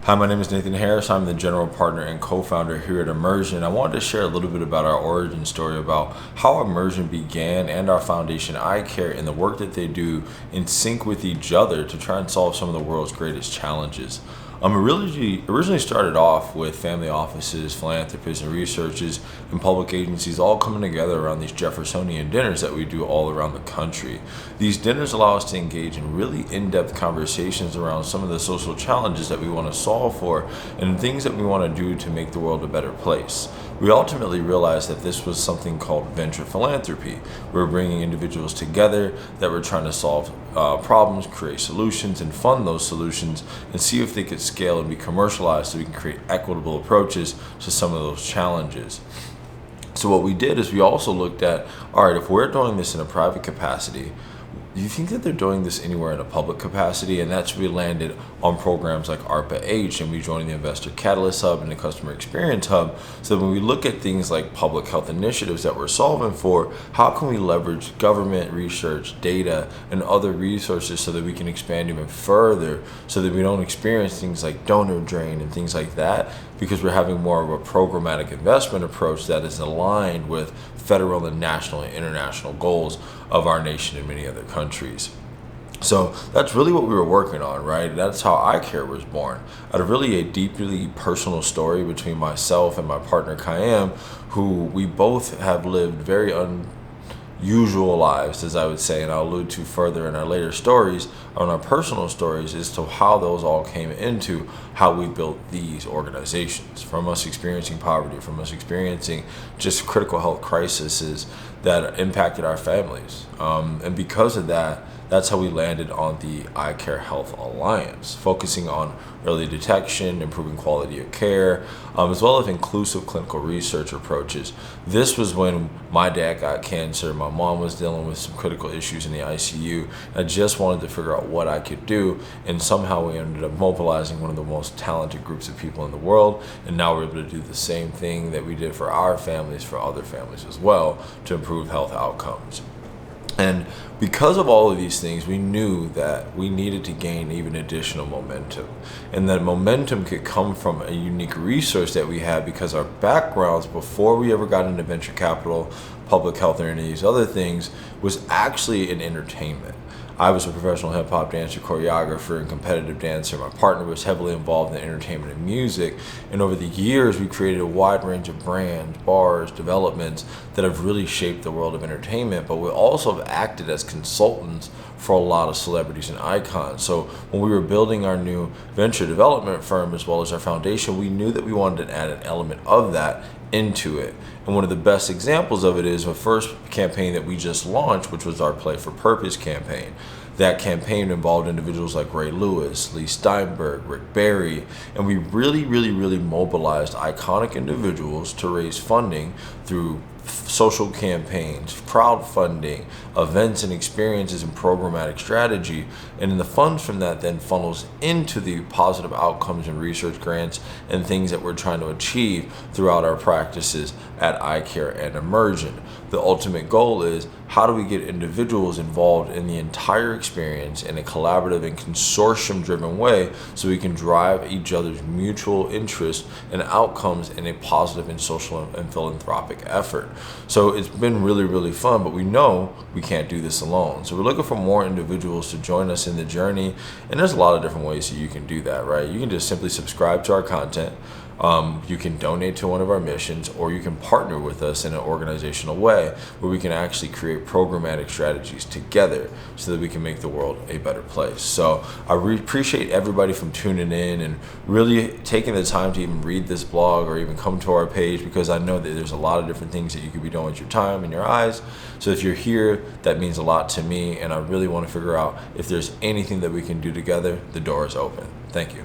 Hi, my name is Nathan Harris. I'm the general partner and co-founder here at Immersion. I wanted to share a little bit about our origin story, about how Immersion began and our foundation iiCare and the work that they do in sync with each other to try and solve some of the world's greatest challenges. Originally started off with family offices, philanthropists, and researchers and public agencies all coming together around these Jeffersonian dinners that we do all around the country. These dinners allow us to engage in really in-depth conversations around some of the social challenges that we want to solve for and things that we want to do to make the world a better place. We ultimately realized that this was something called venture philanthropy. We're bringing individuals together that were trying to solve problems, create solutions, and fund those solutions and see if they could scale and be commercialized so we can create equitable approaches to some of those challenges. So what we did is we also looked at, all right, if we're doing this in a private capacity, do you think that they're doing this anywhere in a public capacity? And that's where we landed on programs like ARPA-H, and we joined the Investor Catalyst Hub and the Customer Experience Hub. So when we look at things like public health initiatives that we're solving for, how can we leverage government research, data, and other resources so that we can expand even further so that we don't experience things like donor drain and things like that, because we're having more of a programmatic investment approach that is aligned with federal and national and international goals of our nation and many other countries. So that's really what we were working on, right? That's how iiCare was born. Out of really a deeply personal story between myself and my partner Kayam, who we both have lived very unusual lives, as I would say, and I'll allude to further in our later stories, on our personal stories, as to how those all came into how we built these organizations. From us experiencing poverty, from us experiencing just critical health crises that impacted our families. And because of that, that's how we landed on the iiCare Health Alliance, focusing on early detection, improving quality of care, as well as inclusive clinical research approaches. This was when my dad got cancer, my mom was dealing with some critical issues in the ICU. I just wanted to figure out what I could do, and somehow we ended up mobilizing one of the most talented groups of people in the world, and now we're able to do the same thing that we did for our families, for other families as well, to improve health outcomes. And because of all of these things, we knew that we needed to gain even additional momentum. And that momentum could come from a unique resource that we had, because our backgrounds before we ever got into venture capital, public health, or any of these other things was actually in entertainment. I was a professional hip hop dancer, choreographer, and competitive dancer. My partner was heavily involved in entertainment and music. And over the years, we created a wide range of brands, bars, developments that have really shaped the world of entertainment. But we also have acted as consultants for a lot of celebrities and icons. So when we were building our new venture development firm, as well as our foundation, we knew that we wanted to add an element of that into it. And one of the best examples of it is the first campaign that we just launched, which was our Play for Purpose campaign. That campaign involved individuals like Ray Lewis, Lee Steinberg, Rick Barry, and we really mobilized iconic individuals to raise funding through social campaigns, crowdfunding, events and experiences, and programmatic strategy. And then the funds from that then funnels into the positive outcomes and research grants and things that we're trying to achieve throughout our practices at iiCare and Immersion. The ultimate goal is, how do we get individuals involved in the entire experience in a collaborative and consortium-driven way so we can drive each other's mutual interest and outcomes in a positive and social and philanthropic effort. So it's been really fun, but we know we can't do this alone. So we're looking for more individuals to join us in the journey, and there's a lot of different ways that you can do that, right? You can just simply subscribe to our content. You can donate to one of our missions, or you can partner with us in an organizational way where we can actually create programmatic strategies together so that we can make the world a better place. So I appreciate everybody from tuning in and really taking the time to even read this blog or even come to our page, because I know that there's a lot of different things that you could be doing with your time and your eyes. So if you're here, that means a lot to me, and I really want to figure out if there's anything that we can do together. The door is open. Thank you.